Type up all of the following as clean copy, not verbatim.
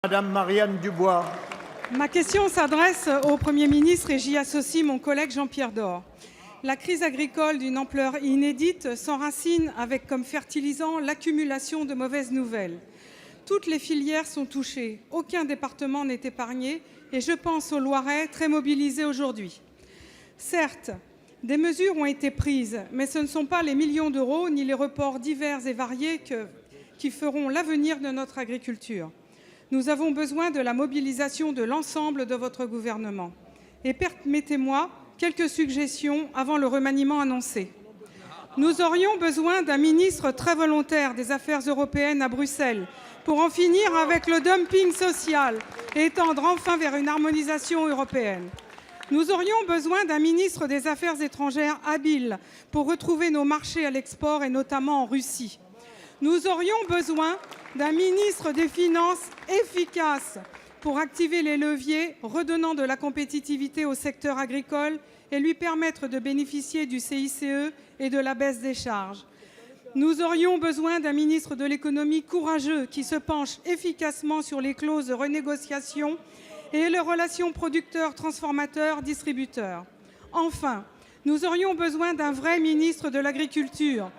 Madame Marianne Dubois. Ma question s'adresse au Premier ministre et j'y associe mon collègue Jean-Pierre Door. La crise agricole d'une ampleur inédite s'enracine avec comme fertilisant l'accumulation de mauvaises nouvelles. Toutes les filières sont touchées, aucun département n'est épargné et je pense au Loiret très mobilisé aujourd'hui. Certes, des mesures ont été prises, mais ce ne sont pas les millions d'euros ni les reports divers et variés qui feront l'avenir de notre agriculture. Nous avons besoin de la mobilisation de l'ensemble de votre gouvernement. Et permettez-moi quelques suggestions avant le remaniement annoncé. Nous aurions besoin d'un ministre très volontaire des Affaires européennes à Bruxelles pour en finir avec le dumping social et tendre enfin vers une harmonisation européenne. Nous aurions besoin d'un ministre des Affaires étrangères habile pour retrouver nos marchés à l'export et notamment en Russie. Nous aurions besoin d'un ministre des Finances efficace pour activer les leviers, redonnant de la compétitivité au secteur agricole et lui permettre de bénéficier du CICE et de la baisse des charges. Nous aurions besoin d'un ministre de l'économie courageux qui se penche efficacement sur les clauses de renégociation et les relations producteurs-transformateurs-distributeurs. Enfin, nous aurions besoin d'un vrai ministre de l'Agriculture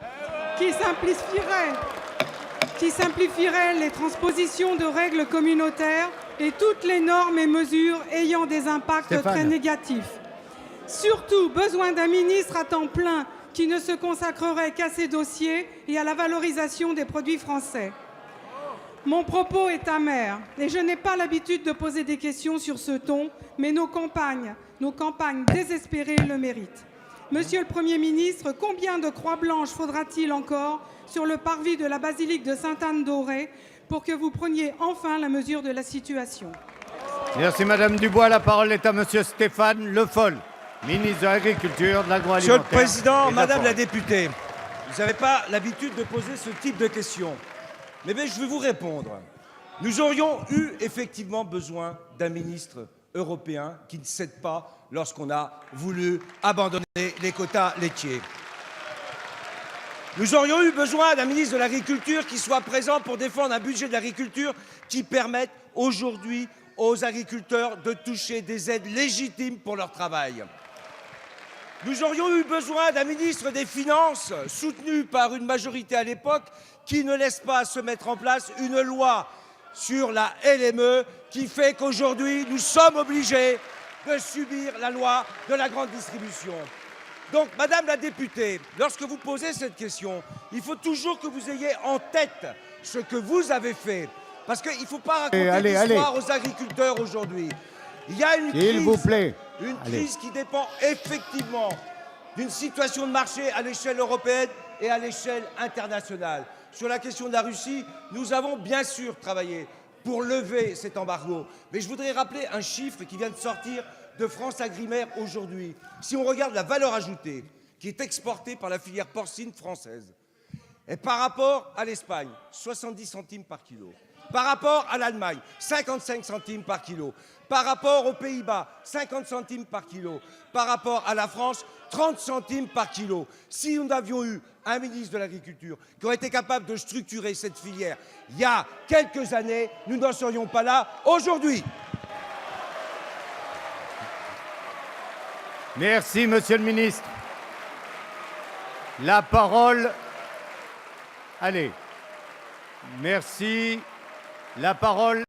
qui simplifierait les transpositions de règles communautaires et toutes les normes et mesures ayant des impacts très négatifs. Surtout, besoin d'un ministre à temps plein qui ne se consacrerait qu'à ses dossiers et à la valorisation des produits français. Mon propos est amer et je n'ai pas l'habitude de poser des questions sur ce ton, mais nos campagnes désespérées le méritent. Monsieur le Premier ministre, combien de croix blanches faudra-t-il encore sur le parvis de la basilique de Sainte-Anne-d'Auray pour que vous preniez enfin la mesure de la situation? Merci Madame Dubois. La parole est à Monsieur Stéphane Le Foll, ministre de l'Agriculture, de l'Agroalimentaire. Monsieur le Président, Madame la députée, vous n'avez pas l'habitude de poser ce type de questions. Mais je vais vous répondre. Nous aurions eu effectivement besoin d'un ministre européen qui ne cède pas lorsqu'on a voulu abandonner les quotas laitiers. Nous aurions eu besoin d'un ministre de l'Agriculture qui soit présent pour défendre un budget de l'agriculture qui permette aujourd'hui aux agriculteurs de toucher des aides légitimes pour leur travail. Nous aurions eu besoin d'un ministre des Finances soutenu par une majorité à l'époque qui ne laisse pas se mettre en place une loi sur la LME qui fait qu'aujourd'hui nous sommes obligés de subir la loi de la grande distribution. Donc, Madame la députée, lorsque vous posez cette question, il faut toujours que vous ayez en tête ce que vous avez fait. Parce qu'il ne faut pas raconter l'histoire aux agriculteurs aujourd'hui. Il y a une crise qui dépend effectivement d'une situation de marché à l'échelle européenne et à l'échelle internationale. Sur la question de la Russie, nous avons bien sûr travaillé pour lever cet embargo. Mais je voudrais rappeler un chiffre qui vient de sortir de France Agrimaire aujourd'hui. Si on regarde la valeur ajoutée qui est exportée par la filière porcine française, et par rapport à l'Espagne, 70 centimes par kilo. Par rapport à l'Allemagne, 55 centimes par kilo. Par rapport aux Pays-Bas, 50 centimes par kilo. Par rapport à la France, 30 centimes par kilo. Si nous avions eu un ministre de l'Agriculture qui aurait été capable de structurer cette filière il y a quelques années, nous n'en serions pas là aujourd'hui. Merci, Monsieur le Ministre. La parole... Allez. Merci. La parole...